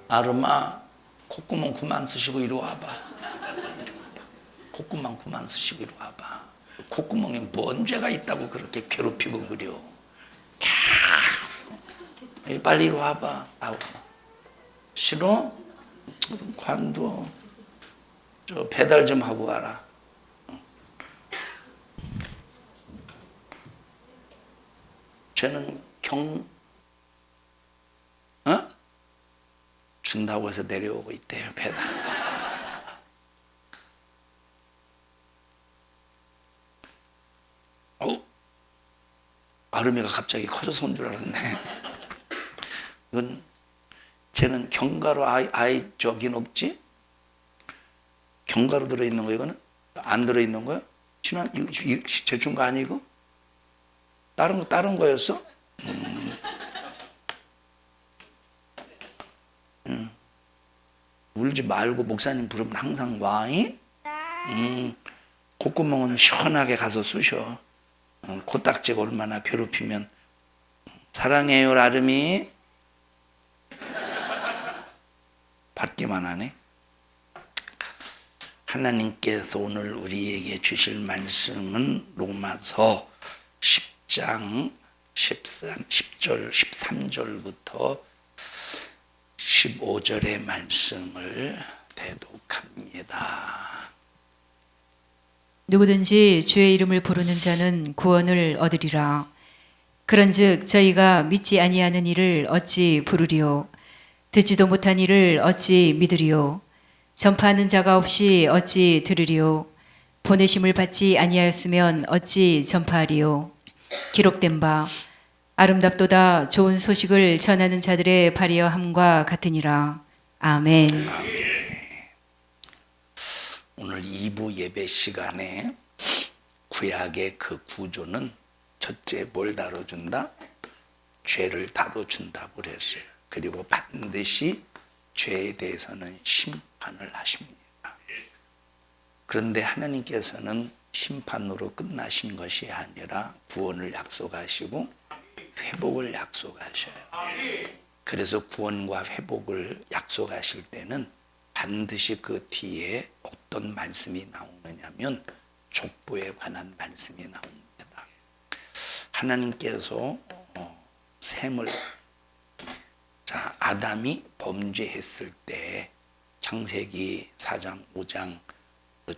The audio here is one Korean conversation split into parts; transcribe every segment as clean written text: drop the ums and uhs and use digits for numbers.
아름아, 콧구멍 그만 쓰시고 이리 와봐. 콧구멍 그만 쓰시고 이리 와봐. 콧구멍에 뭔 죄가 있다고 그렇게 괴롭히고 그려. 빨리 이리 와봐. 아우. 싫어? 그럼 관둬. 저 배달 좀 하고 와라. 쟤는 준다고 해서 내려오고 있대요, 배달. 아름이가 갑자기 커져서 온 줄 알았네. 이건 쟤는 견과류 아이 저긴 없지? 견과류 들어있는 거 이거는? 안 들어있는 거야? 지난 제 준 거 아니고? 다른 거였어? 울지 말고 목사님 부르면 항상 와잉? 콧구멍은 시원하게 가서 쑤셔. 코딱지가 얼마나 괴롭히면. 사랑해요, 아름이. 받기만 하네. 하나님께서 오늘 우리에게 주실 말씀은 로마서 10장 10절 13절부터 15절의 말씀을 대독합니다. 누구든지 주의 이름을 부르는 자는 구원을 얻으리라. 그런즉 저희가 믿지 아니하는 이를 어찌 부르리요? 듣지도 못한 이를 어찌 믿으리요? 전파하는 자가 없이 어찌 들으리요? 보내심을 받지 아니하였으면 어찌 전파하리요? 기록된 바 아름답도다 좋은 소식을 전하는 자들의 발이여함과 같으니라. 아멘. 오늘 2부 예배 시간에 구약의 그 구조는 첫째 뭘 다뤄준다? 죄를 다뤄준다고 그랬어요. 그리고 반드시 죄에 대해서는 심판을 하십니다. 그런데 하나님께서는 심판으로 끝나신 것이 아니라 구원을 약속하시고 회복을 약속하셔요. 그래서 구원과 회복을 약속하실 때는 반드시 그 뒤에 어떤 말씀이 나오느냐면 족보에 관한 말씀이 나옵니다. 하나님께서 셈을 아담이 범죄했을 때 창세기 4장 5장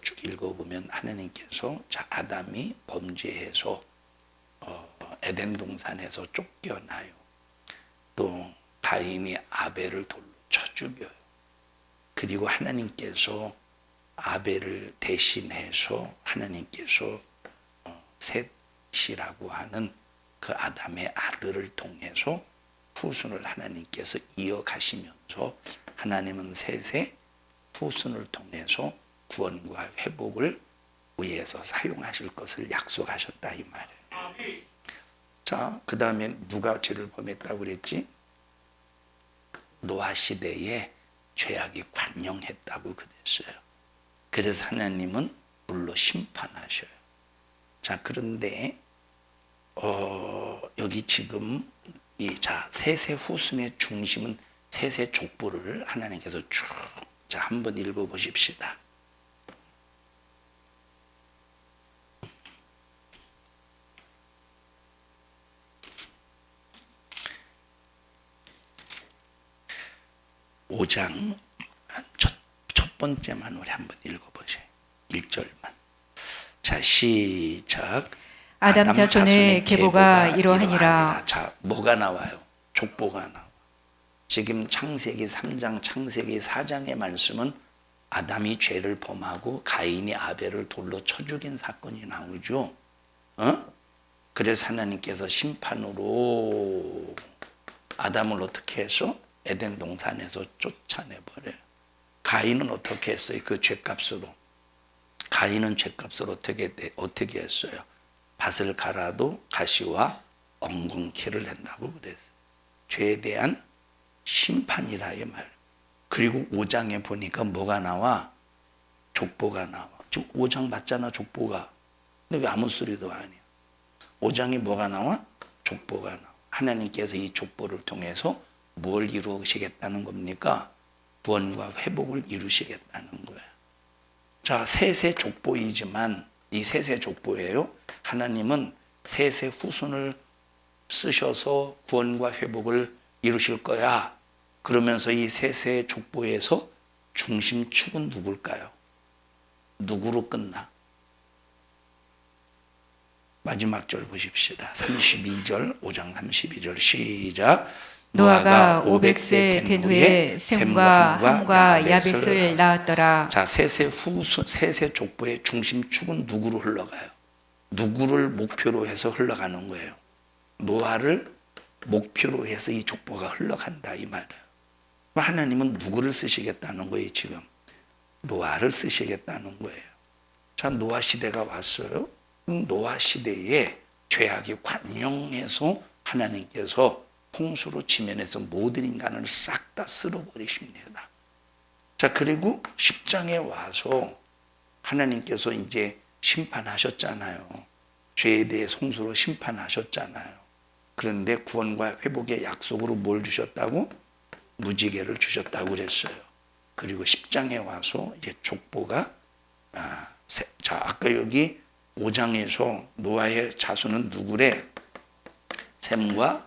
쭉 읽어보면 하나님께서 아담이 범죄해서 에덴 동산에서 쫓겨나요. 또 가인이 아벨을 돌로 쳐 죽여요. 그리고 하나님께서 아벨을 대신해서 하나님께서 셋이라고 하는 그 아담의 아들을 통해서 후손을 하나님께서 이어가시면서 하나님은 셋의 후손을 통해서 구원과 회복을 위해서 사용하실 것을 약속하셨다 이 말이에요. 자, 그 다음에 누가 죄를 범했다고 그랬지? 노아 시대에 죄악이 관영했다고 그랬어요. 그래서 하나님은 물로 심판하셔요. 자, 그런데 여기 지금 셋의 후손의 중심은 셋의 족보를 하나님께서 쭉 한번 읽어보십시다. 오 장 첫 번째만 우리 한번 읽어보세요. 1절만. 자, 시작. 아담 자손의 계보가 이러하니라. 자, 뭐가 나와요? 족보가 나와. 지금 창세기 3장, 창세기 4장의 말씀은 아담이 죄를 범하고 가인이 아벨을 돌로 쳐 죽인 사건이 나오죠. 그래서 하나님께서 심판으로 아담을 어떻게 해서 에덴 동산에서 쫓아내버려요. 가인은 어떻게 했어요? 그 죄값으로. 가인은 죄값으로 어떻게 했어요? 밭을 갈아도 가시와 엉겅퀴를 낸다고 그랬어요. 죄에 대한 심판이라 이 말. 그리고 5장에 보니까 뭐가 나와? 족보가 나와. 지금 5장 맞잖아, 족보가. 근데 왜 아무 소리도 아니야? 5장에 뭐가 나와? 족보가 나와. 하나님께서 이 족보를 통해서 뭘 이루시겠다는 겁니까? 구원과 회복을 이루시겠다는 거예요. 자, 세세 족보이지만 이 세세 족보예요. 하나님은 세세 후손을 쓰셔서 구원과 회복을 이루실 거야. 그러면서 이 세세 족보에서 중심축은 누굴까요? 누구로 끝나? 마지막 절 보십시다. 32절, 5장 32절 시작. 노아가 500세 된 후에 셈과 함과 야벳을 낳았더라. 자, 세세 족보의 중심축은 누구로 흘러가요? 누구를 목표로 해서 흘러가는 거예요? 노아를 목표로 해서 이 족보가 흘러간다 이 말이에요. 하나님은 누구를 쓰시겠다는 거예요 지금? 노아를 쓰시겠다는 거예요. 자, 노아 시대가 왔어요. 노아 시대에 죄악이 관영해서 하나님께서 홍수로 지면에서 모든 인간을 싹 다 쓸어버리십니다. 자, 그리고 10장에 와서 하나님께서 이제 심판하셨잖아요. 죄에 대해 홍수로 심판하셨잖아요. 그런데 구원과 회복의 약속으로 뭘 주셨다고? 무지개를 주셨다고 그랬어요. 그리고 10장에 와서 이제 족보가 자, 아까 여기 5장에서 노아의 자손은 누구래? 셈과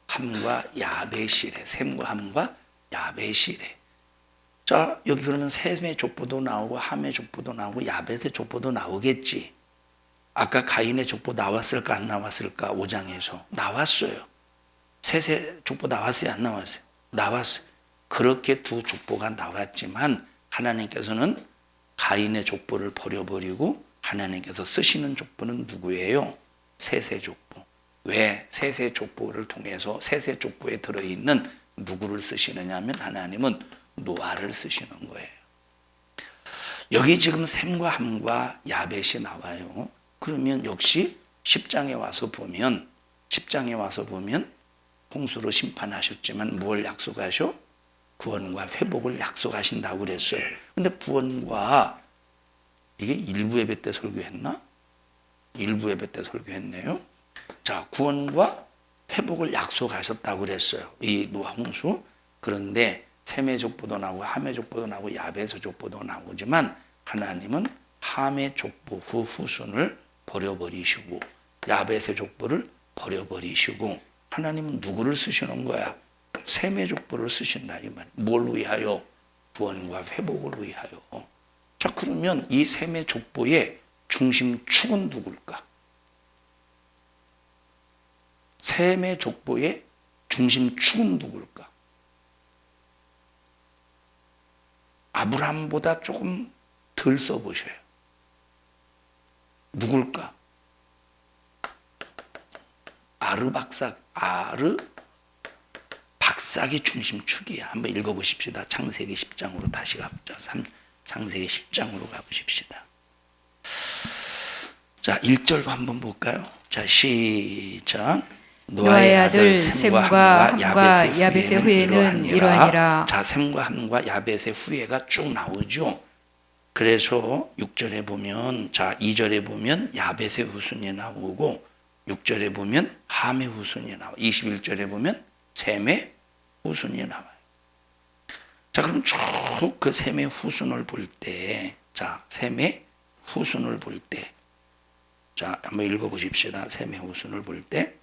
함과 야벳이래. 셈과 함과 야벳이래. 자, 여기 그러면 셈의 족보도 나오고 함의 족보도 나오고 야벳의 족보도 나오겠지. 아까 가인의 족보 나왔을까 안 나왔을까? 5장에서 나왔어요. 셋의 족보 나왔어요 안 나왔어요? 나왔어요. 그렇게 두 족보가 나왔지만 하나님께서는 가인의 족보를 버려버리고 하나님께서 쓰시는 족보는 누구예요? 셋의 족보. 왜 셋의 족보를 통해서 셋의 족보에 들어있는 누구를 쓰시느냐 하면 하나님은 노아를 쓰시는 거예요. 여기 지금 셈과 함과 야벳이 나와요. 그러면 역시 10장에 와서 보면 홍수로 심판하셨지만 뭘 약속하셔? 구원과 회복을 약속하신다고 그랬어요. 근데 구원과 이게 일부 예배 때 설교했나? 일부 예배 때 설교했네요. 자, 구원과 회복을 약속하셨다고 그랬어요. 이 노아 홍수. 그런데 셈의 족보도 나오고 함의 족보도 나오고 야벳의 족보도 나오지만 하나님은 함의 족보 그 후손을 버려버리시고 야벳의 족보를 버려버리시고 하나님은 누구를 쓰시는 거야? 셈의 족보를 쓰신다 이 말. 뭘 위하여? 구원과 회복을 위하여. 자, 그러면 이 셈의 족보의 중심축은 누굴까? 셈의 족보의 중심축은 누굴까? 아브라함보다 조금 덜 써보셔요. 누굴까? 아르박삭이 중심축이야. 한번 읽어보십시다. 창세기 10장으로 다시 가보자. 창세기 10장으로 가보십시다. 자, 1절 한번 볼까요? 자, 시작. 노아의 아들 셈과 함과 야벳의 후예는 이러하니라. 자, 셈과 함과 야벳의 후예가 쭉 나오죠. 그래서 6절에 보면, 자, 2절에 보면 야벳의 후손이 나오고 6절에 보면 함의 후손이 나와. 21절에 보면 셈의 후손이 나와요. 자, 그럼 쭉 그 셈의 후손을 볼 때, 자, 셈의 후손을 볼 때, 자, 한번 읽어보십시다. 셈의 후손을 볼 때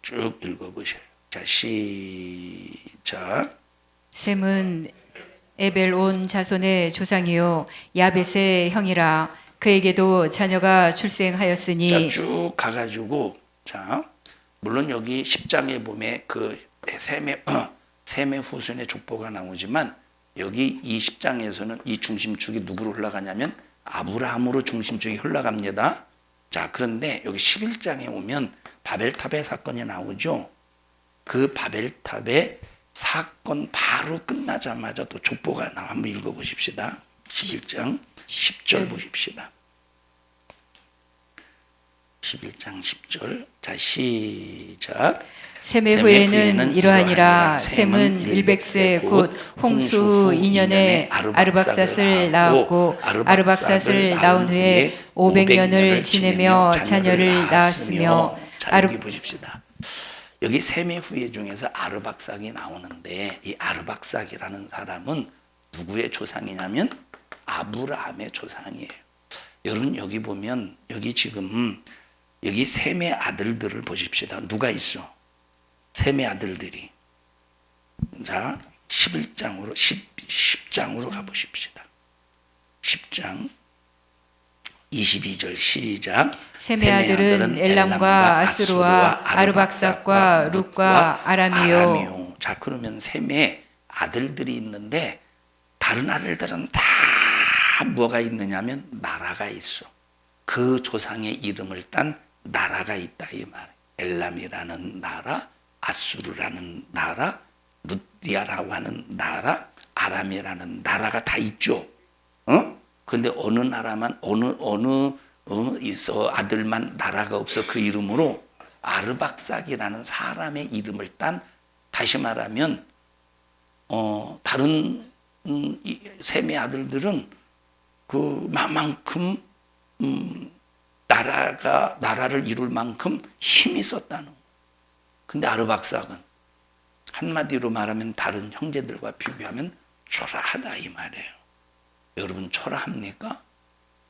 쭉 읽어보세요. 자, 시작. 셈은 에벨 온 자손의 조상이요 야벳의 형이라. 그에게도 자녀가 출생하였으니. 자, 쭉 가가지고, 자, 물론 여기 10장에 보면 그 셈의 후손의 족보가 나오지만 여기 이 10장에서는 이 중심축이 누구로 흘러가냐면 아브라함으로 중심축이 흘러갑니다. 자, 그런데 여기 11장에 오면 바벨탑의 사건이 나오죠. 그 바벨탑의 사건 바로 끝나자마자 또 족보가 나와. 한번 읽어보십시다. 11장 10절 보십시다. 11장 10절. 자, 시작. 셈의 후예는 이러하니라. 셈은 100세 곧 홍수 2년에 아르박삿을 낳았고 아르박삿을 낳은 후에 500년을 지내며 자녀를 낳았으며. 자, 여기 보십시다. 여기 셈의 후예 중에서 아르박삭이 나오는데 이 아르박삭이라는 사람은 누구의 조상이냐면 아브라함의 조상이에요. 여러분 여기 보면 여기 지금 여기 셈의 아들들을 보십시다. 누가 있어? 셈의 아들들이. 자, 10장으로 가보십시다. 10장 22절 시작. 셈의 아들은 엘람과 아스루와 아르박삭과 룻과 아람이요. 자, 그러면 셈의 아들들이 있는데 다른 아들들은 다 뭐가 있느냐면 나라가 있어. 그 조상의 이름을 딴 나라가 있다 이 말. 엘람이라는 나라, 아수르라는 나라, 루디아라고 하는 나라, 아람이라는 나라가 다 있죠. 근데 어느 나라만 있어 아들만 나라가 없어. 그 이름으로 아르박삭이라는 사람의 이름을 딴, 다시 말하면 다른 셈의 아들들은 그만큼 나라를 이룰 만큼 힘이 있었다는 거예요. 근데 아르박삭은 한마디로 말하면 다른 형제들과 비교하면 초라하다 이 말이에요. 여러분 초라합니까?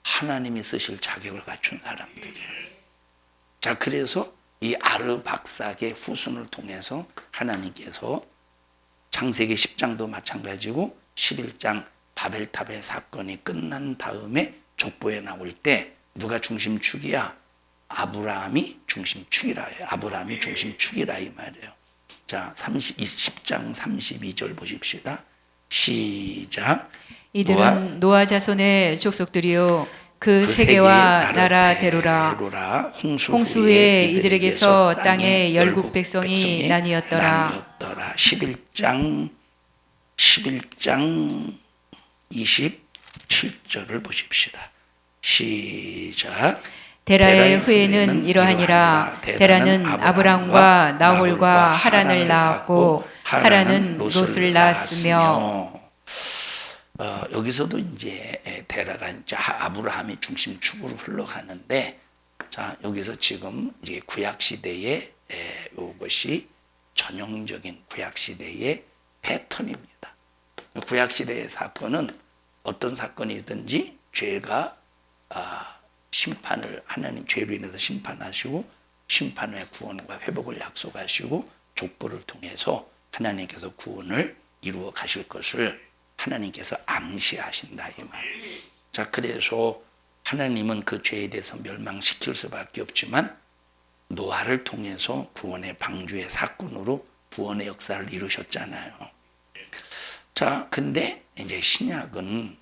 하나님이 쓰실 자격을 갖춘 사람들이에요. 자, 그래서 이 아르박삭의 후손을 통해서 하나님께서 창세기 10장도 마찬가지고 11장 바벨탑의 사건이 끝난 다음에 족보에 나올 때 누가 중심축이야? 아브라함이 중심축이라 해요. 아브라함이 중심축이라 이 말이에요. 자, 10장 32절 보십시다. 시작. 이들은 노아 자손의 족속들이요 그 세계와 나라대로라. 홍수 후에 이들에게서 땅의 열국 백성이 나뉘었더라. 11장 27절을 보십시다. 시작. 데라의 후예는 이러하니라. 데라는 아브람과 나홀과 하란을 낳았고 하란은 롯을 낳았으며. 여기서도 이제 데라가 이제 아브라함이 중심축으로 흘러가는데, 자, 여기서 지금 이제 구약 시대의 이것이 전형적인 구약 시대의 패턴입니다. 구약 시대의 사건은 어떤 사건이든지 죄가 심판을, 하나님 죄로 인해서 심판하시고 심판 후에 구원과 회복을 약속하시고 족보를 통해서 하나님께서 구원을 이루어 가실 것을 하나님께서 암시하신다 이 말. 자, 그래서 하나님은 그 죄에 대해서 멸망시킬 수밖에 없지만 노아를 통해서 구원의 방주의 사건으로 구원의 역사를 이루셨잖아요. 자, 근데 이제 신약은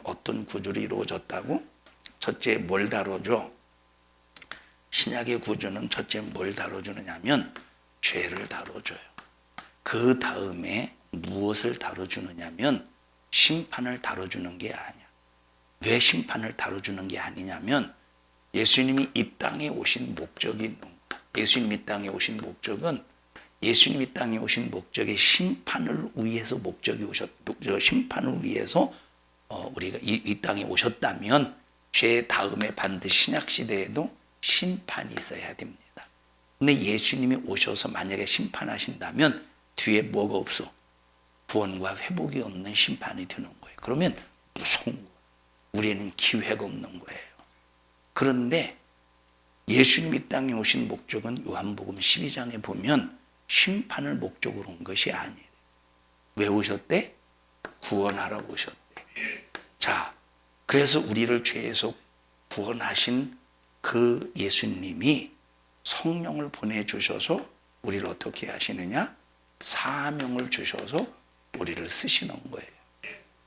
어떤 구조로 이루어졌다고? 첫째 뭘 다뤄줘? 신약의 구조는 첫째 뭘 다뤄주느냐면 죄를 다뤄줘요. 그 다음에 무엇을 다뤄주느냐면 심판을 다뤄주는 게 아니야. 왜 심판을 다뤄주는 게 아니냐면 예수님이 이 땅에 오신 목적이 있는 거야. 예수님이 이 땅에 오신 목적은 예수님이 이 땅에 오신 목적의 심판을 위해서 심판을 위해서 우리가 이 땅에 오셨다면 죄 다음에 반드시 신약 시대에도 심판이 있어야 됩니다. 근데 예수님이 오셔서 만약에 심판하신다면 뒤에 뭐가 없어? 구원과 회복이 없는 심판이 되는 거예요. 그러면 무서운 거예요. 우리에는 기회가 없는 거예요. 그런데 예수님이 이 땅에 오신 목적은 요한복음 12장에 보면 심판을 목적으로 온 것이 아니에요. 왜 오셨대? 구원하러 오셨대. 자, 그래서 우리를 죄에서 구원하신 그 예수님이 성령을 보내주셔서 우리를 어떻게 하시느냐? 사명을 주셔서 우리를 쓰시는 거예요.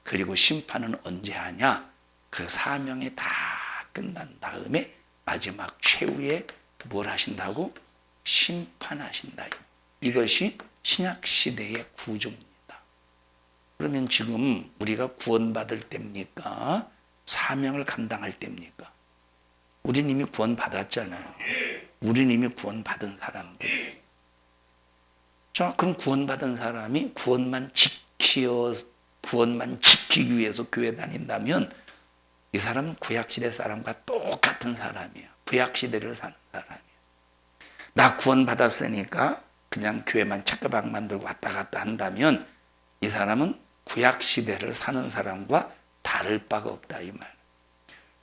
그리고 심판은 언제 하냐? 그 사명이 다 끝난 다음에 마지막 최후에 뭘 하신다고? 심판하신다. 이것이 신약 시대의 구조입니다. 그러면 지금 우리가 구원받을 때입니까? 사명을 감당할 때입니까? 우리는 이미 구원받았잖아요. 우리는 이미 구원받은 사람들. 자, 그럼 구원받은 사람이 구원만 지키기 위해서 교회 다닌다면 이 사람은 구약시대 사람과 똑같은 사람이야. 구약시대를 사는 사람이야. 나 구원받았으니까 그냥 교회만 책가방 만들고 왔다 갔다 한다면 이 사람은 구약 시대를 사는 사람과 다를 바가 없다 이 말.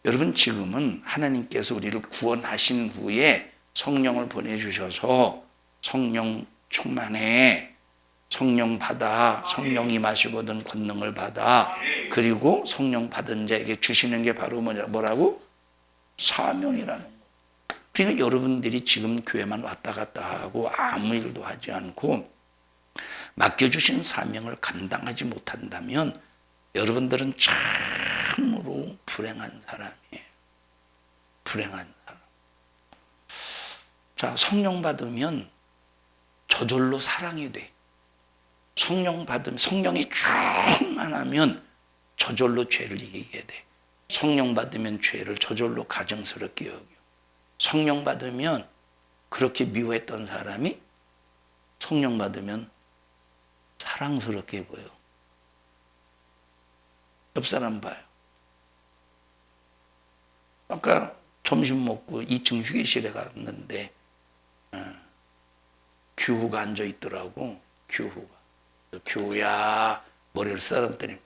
여러분 지금은 하나님께서 우리를 구원하신 후에 성령을 보내주셔서 성령 충만해, 성령 받아, 성령 임하시거든 권능을 받아. 그리고 성령 받은 자에게 주시는 게 바로 뭐라고? 사명이라는 거. 그러니까 여러분들이 지금 교회만 왔다 갔다 하고 아무 일도 하지 않고 맡겨주신 사명을 감당하지 못한다면 여러분들은 참으로 불행한 사람이에요. 불행한 사람. 자, 성령 받으면 저절로 사랑이 돼. 성령 받으면, 성령이 충만하면 저절로 죄를 이기게 돼. 성령 받으면 죄를 저절로 가증스럽게 여겨. 성령 받으면 그렇게 미워했던 사람이 성령 받으면 사랑스럽게 보여. 옆 사람 봐요. 아까 점심 먹고 2층 휴게실에 갔는데 규후가 앉아 있더라고. 규후가. 규후야 머리를 쓰다듬더니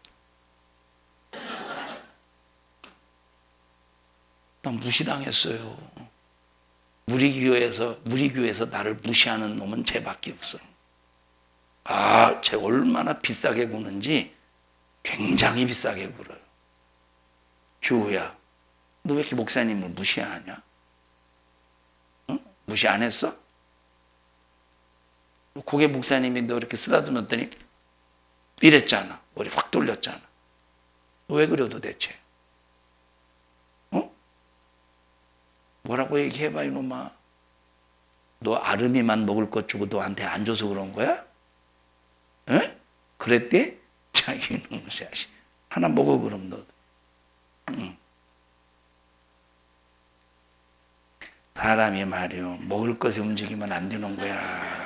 난 무시당했어요. 우리 교회에서 나를 무시하는 놈은 쟤밖에 없어. 아, 쟤 얼마나 비싸게 구는지 굉장히 비싸게 굴어요. 규우야, 너 왜 이렇게 목사님을 무시하냐? 응? 무시 안 했어? 고개 목사님이 너 이렇게 쓰다듬었더니 이랬잖아. 머리 확 돌렸잖아. 왜 그래 도대체? 어? 뭐라고 얘기해봐 이놈아. 너 아름이만 먹을 것 주고 너한테 안 줘서 그런 거야? 에? 그랬대? 자, 이놈의 자식. 하나 먹어 그럼 너. 응. 사람이 말이요. 먹을 것에 움직이면 안 되는 거야.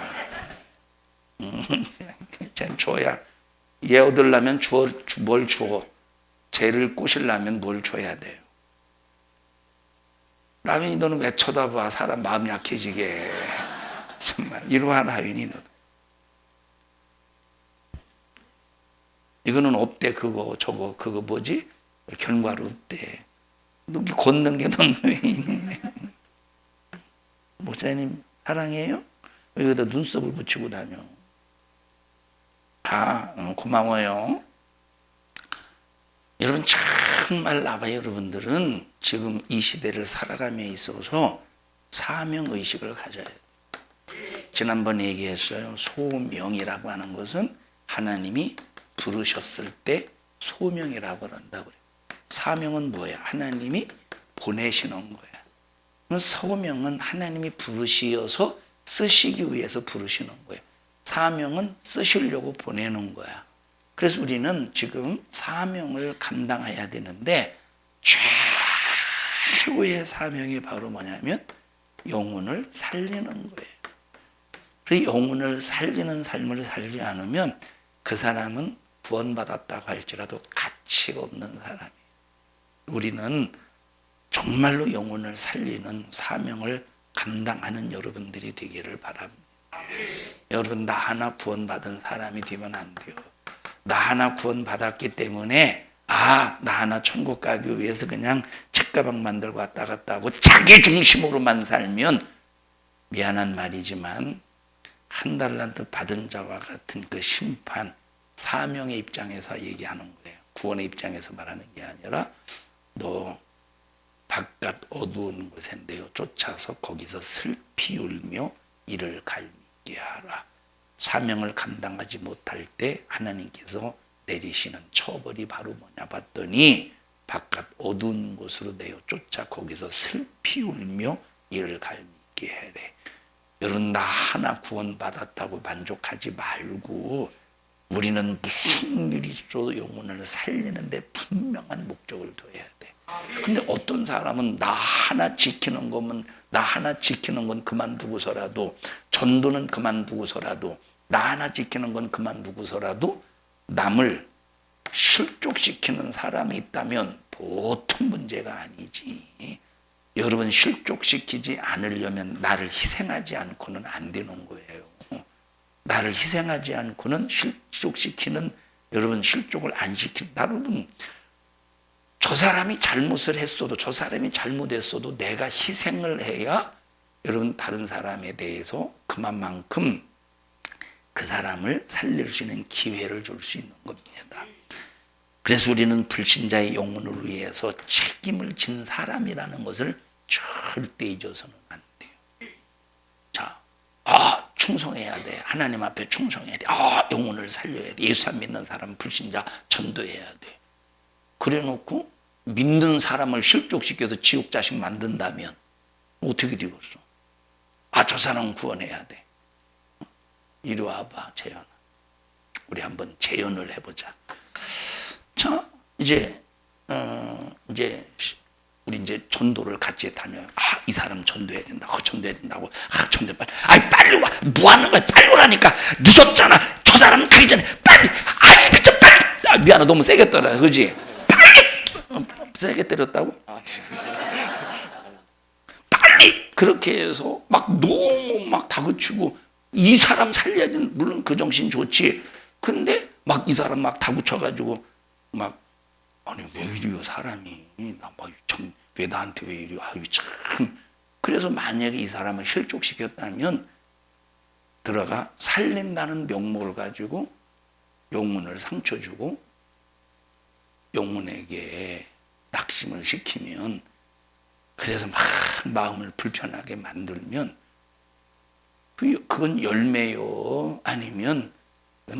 쟤 줘야. 얘 얻으려면 뭘 주어. 쟤를 꼬시려면 뭘 줘야 돼요. 라윈이 너는 왜 쳐다봐. 사람 마음 약해지게. 정말 이러한 라윈이 너. 이거는 없대. 그거 뭐지? 결과로 없대. 너 걷는 게 너는 왜 있네. 목사님 사랑해요? 여기다 눈썹을 붙이고 다녀. 고마워요. 여러분 정말 나와 여러분들은 지금 이 시대를 살아감에 있어서 사명의식을 가져야 돼요. 지난번에 얘기했어요. 소명이라고 하는 것은 하나님이 부르셨을 때 소명이라고 한다고 그래요. 사명은 뭐야? 하나님이 보내시는 거야. 소명은 하나님이 부르시어서 쓰시기 위해서 부르시는 거예요. 사명은 쓰시려고 보내는 거야. 그래서 우리는 지금 사명을 감당해야 되는데 최고의 사명이 바로 뭐냐면 영혼을 살리는 거예요. 그 영혼을 살리는 삶을 살지 않으면 그 사람은 구원받았다고 할지라도 가치가 없는 사람이에요. 우리는 정말로 영혼을 살리는 사명을 감당하는 여러분들이 되기를 바랍니다. 여러분 나 하나 구원받은 사람이 되면 안 돼요. 나 하나 구원받았기 때문에 나 하나 천국 가기 위해서 그냥 책가방 만들고 왔다 갔다 하고 자기 중심으로만 살면 미안한 말이지만 한 달란트 받은 자와 같은 그 심판, 사명의 입장에서 얘기하는 거예요. 구원의 입장에서 말하는 게 아니라 너 바깥 어두운 곳에 내어 쫓아서 거기서 슬피 울며 이를 갈미게 하라. 사명을 감당하지 못할 때 하나님께서 내리시는 처벌이 바로 뭐냐 봤더니 바깥 어두운 곳으로 내어 쫓아 거기서 슬피 울며 이를 갈미게 하래. 여러분 나 하나 구원받았다고 만족하지 말고 우리는 무슨 일이 있어도 영혼을 살리는데 분명한 목적을 둬야 돼. 근데 어떤 사람은 나 하나 지키는 건 그만두고서라도 전도는 그만두고서라도 나 하나 지키는 건 그만두고서라도 남을 실족시키는 사람이 있다면 보통 문제가 아니지. 여러분 실족시키지 않으려면 나를 희생하지 않고는 안 되는 거예요. 나를 희생하지 않고는 실족시키는 여러분 실족을 안 시킨다. 여러분 저 사람이 잘못을 했어도 저 사람이 잘못했어도 내가 희생을 해야 여러분 다른 사람에 대해서 그만큼 그 사람을 살릴 수 있는 기회를 줄 수 있는 겁니다. 그래서 우리는 불신자의 영혼을 위해서 책임을 진 사람이라는 것을 절대 잊어서는 안 돼요. 자, 충성해야 돼. 하나님 앞에 충성해야 돼. 영혼을 살려야 돼. 예수 안 믿는 사람 불신자 전도해야 돼. 그래 놓고 믿는 사람을 실족시켜서 지옥 자식 만든다면 어떻게 되겠어? 저 사람 구원해야 돼. 이리 와봐, 재현아. 우리 한번 재연을 해보자. 자, 이제 우리 이제 전도를 같이 다녀요. 이 사람 전도해야 된다. 전도해야 된다고. 전도 빨리. 빨리 와. 뭐 하는 거야? 빨리 오라니까. 늦었잖아. 저 사람 가기 전에 빨리. 진짜 빨리. 미안해, 너무 세게 때려, 그지? 빨리. 세게 때렸다고? 빨리. 그렇게 해서 막 너무 막 다그치고 이 사람 살려야 되는, 물론 그 정신 좋지. 근데 막 이 사람 막 다그쳐가지고 막 아니 왜 이래요 사람이 왜 나한테 왜 이래요 참. 그래서 만약에 이 사람을 실족시켰다면 들어가 살린다는 명목을 가지고 영혼을 상처 주고 영혼에게 낙심을 시키면, 그래서 막 마음을 불편하게 만들면 그건 열매요 아니면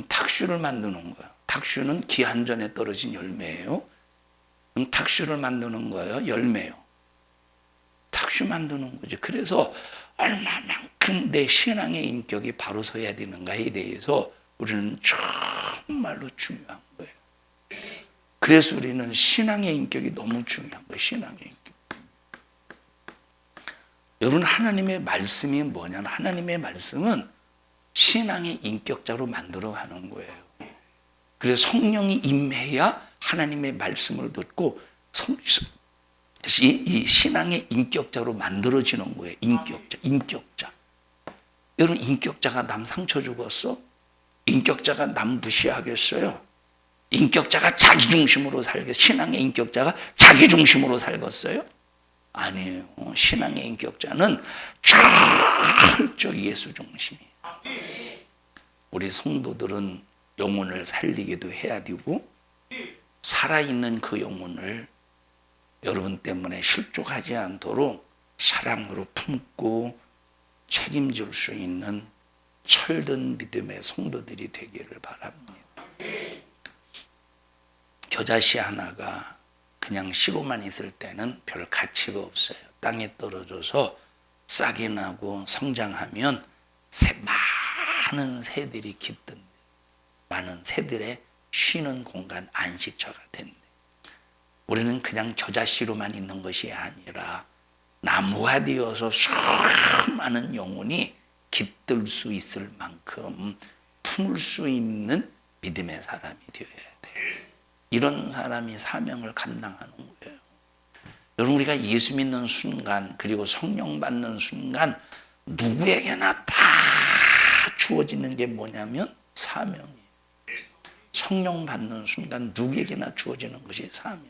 탁슈를 만드는 거야. 탁슈는 기한전에 떨어진 열매예요. 탁슈를 만드는 거예요, 열매요. 탁슈 만드는 거지. 그래서 얼마만큼 내 신앙의 인격이 바로 서야 되는가에 대해서 우리는 정말로 중요한 거예요. 그래서 우리는 신앙의 인격이 너무 중요한 거예요. 신앙의 인격. 여러분, 하나님의 말씀이 뭐냐면 하나님의 말씀은 신앙의 인격자로 만들어가는 거예요. 그래서 성령이 임해야 하나님의 말씀을 듣고 이 신앙의 인격자로 만들어지는 거예요. 인격자. 여러분, 인격자가 남 상처 주겠어? 인격자가 남 무시하겠어요? 인격자가 자기 중심으로 살겠어요? 신앙의 인격자가 자기 중심으로 살겠어요? 아니에요. 신앙의 인격자는 철저히 예수 중심이에요. 우리 성도들은 영혼을 살리기도 해야 되고, 살아있는 그 영혼을 여러분 때문에 실족하지 않도록 사랑으로 품고 책임질 수 있는 철든 믿음의 성도들이 되기를 바랍니다. 겨자씨 하나가 그냥 씨로만 있을 때는 별 가치가 없어요. 땅에 떨어져서 싹이 나고 성장하면 많은 새들이 깃든, 많은 새들의 쉬는 공간, 안식처가 된대. 우리는 그냥 겨자씨로만 있는 것이 아니라 나무가 되어서 수많은 영혼이 깃들 수 있을 만큼 품을 수 있는 믿음의 사람이 되어야 돼. 이런 사람이 사명을 감당하는 거예요. 여러분, 우리가 예수 믿는 순간, 그리고 성령 받는 순간 누구에게나 다 주어지는 게 뭐냐면 사명이에요. 성령 받는 순간 누구에게나 주어지는 것이 사명.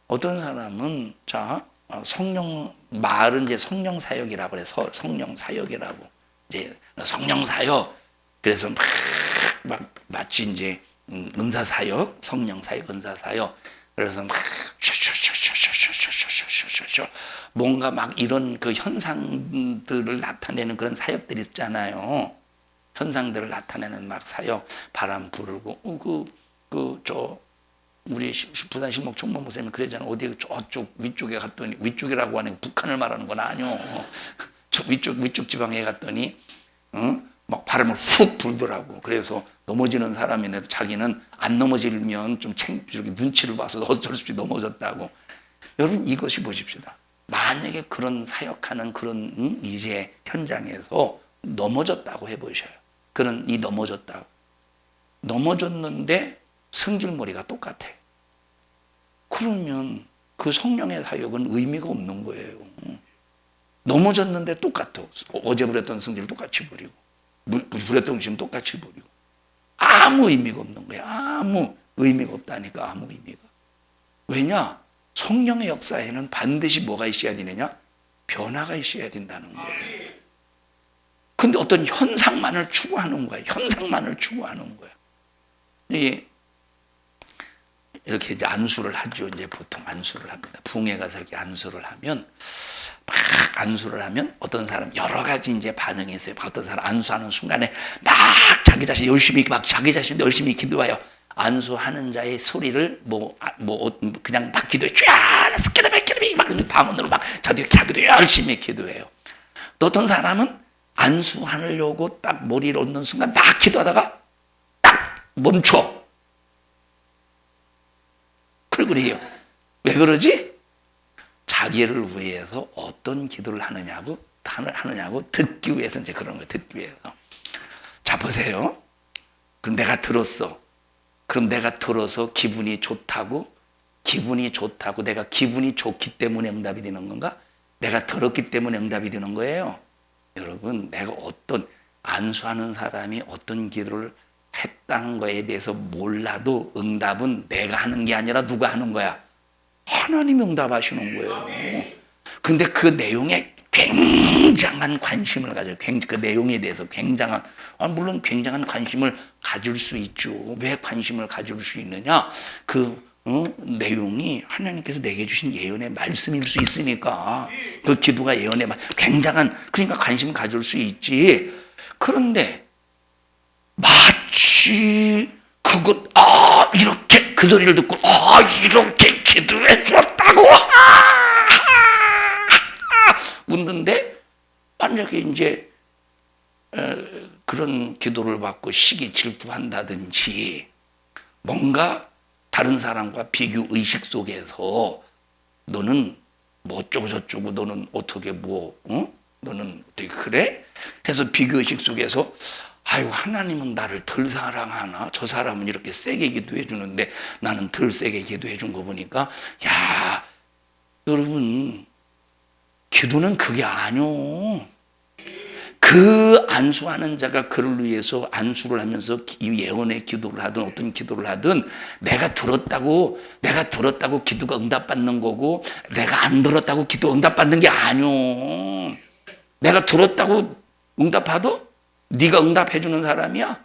어떤 사람은 성령 말은 이제 성령 사역이라고 해서 성령 사역이라고, 이제 성령 사역, 그래서 막 마치 이제 은사 사역, 성령 사역, 은사 사역, 그래서 막 뭔가 막 이런 그 현상들을 나타내는 그런 사역들이 있잖아요. 현상들을 나타내는 막 사역, 바람 부르고 우리 부산 신목 총무 목사님 그러잖아요. 어디 저쪽 위쪽에 갔더니, 위쪽이라고 하는 북한을 말하는 건 아니요. 저 위쪽 지방에 갔더니 막 바람을 훅 불더라고. 그래서 넘어지는 사람인데 자기는 안 넘어지면 좀 이렇게 눈치를 봐서 어쩔 수 없이 넘어졌다고. 여러분, 이것이 보십시다. 만약에 그런 사역하는 그런 이제 현장에서 넘어졌다고 해보셔요. 넘어졌는데 성질머리가 똑같아. 그러면 그 성령의 사역은 의미가 없는 거예요. 넘어졌는데 똑같아. 어제 부렸던 성질 똑같이 부리고, 부렸던 심 똑같이 부리고. 아무 의미가 없는 거야. 아무 의미가 없다니까. 아무 의미가. 왜냐? 성령의 역사에는 반드시 뭐가 있어야 되느냐? 변화가 있어야 된다는 거예요. 근데 어떤 현상만을 추구하는 거야. 현상만을 추구하는 거야. 이렇게 이제 안수를 하죠. 이제 보통 안수를 합니다. 붕에 가서 이렇게 안수를 하면, 막 안수를 하면 어떤 사람 여러 가지 이제 반응이 있어요. 어떤 사람 안수하는 순간에 막 자기 자신 열심히, 막 자기 자신도 열심히 기도해요. 안수하는 자의 소리를 그냥 막 기도해. 쫙 스케르베 막 방언으로 막 자기도 열심히 기도해요. 또 어떤 사람은 안수하려고 딱 머리를 얹는 순간 막 기도하다가 딱 멈춰. 그래요. 왜 그러지? 자기를 위해서 어떤 기도를 하느냐고 듣기 위해서 이제 그런 거예요. 듣기 위해서. 자, 보세요. 그럼 내가 들었어. 그럼 내가 들어서 기분이 좋다고 내가 기분이 좋기 때문에 응답이 되는 건가? 내가 들었기 때문에 응답이 되는 거예요. 여러분, 내가 어떤 안수하는 사람이 어떤 기도를 했다는 거에 대해서 몰라도 응답은 내가 하는 게 아니라 누가 하는 거야? 하나님이 응답하시는 거예요. 근데 그 내용에 굉장한 관심을 가져요. 그 내용에 대해서 물론 굉장한 관심을 가질 수 있죠. 왜 관심을 가질 수 있느냐? 내용이 하나님께서 내게 주신 예언의 말씀일 수 있으니까 그 기도가 예언의 그러니까 관심을 가질 수 있지. 그런데 마치 이렇게 그 소리를 듣고 이렇게 기도해 주었다고 웃는데 만약에 이제 그런 기도를 받고 시기 질투한다든지 뭔가 다른 사람과 비교 의식 속에서 너는 뭐 어쩌고 저쩌고 너는 어떻게 너는 어떻게 그래? 해서 비교 의식 속에서 하나님은 나를 덜 사랑하나? 저 사람은 이렇게 세게 기도해 주는데 나는 덜 세게 기도해 준 거 보니까 여러분, 기도는 그게 아니오. 그 안수하는 자가 그를 위해서 안수를 하면서 예언의 기도를 하든 어떤 기도를 하든 내가 들었다고 기도가 응답받는 거고 내가 안 들었다고 기도가 응답받는 게 아니오. 내가 들었다고 응답하도 네가 응답해 주는 사람이야?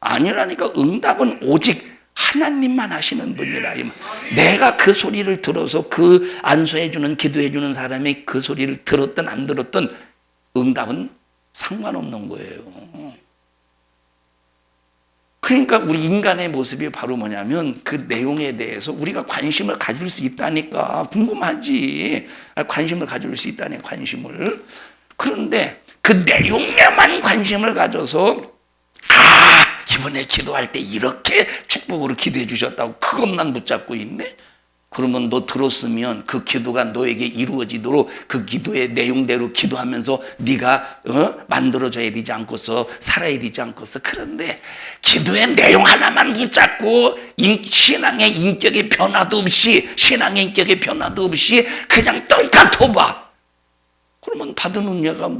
아니라니까. 응답은 오직 하나님만 하시는 분이라. 내가 그 소리를 들어서 그 안수해 주는 기도해 주는 사람이 그 소리를 들었든 안 들었든 응답은 상관없는 거예요. 그러니까 우리 인간의 모습이 바로 뭐냐면 그 내용에 대해서 우리가 관심을 가질 수 있다니까. 궁금하지. 관심을 가질 수 있다니, 관심을. 그런데 그 내용에만 관심을 가져서 이번에 기도할 때 이렇게 축복으로 기도해 주셨다고 그것만 붙잡고 있네? 그러면 너 들었으면 그 기도가 너에게 이루어지도록 그 기도의 내용대로 기도하면서 네가 만들어져야 되지 않고서 살아야 되지 않고서. 그런데 기도의 내용 하나만 붙잡고 신앙의 인격의 변화도 없이 그냥 똑같아 봐. 그러면 받은 은혜가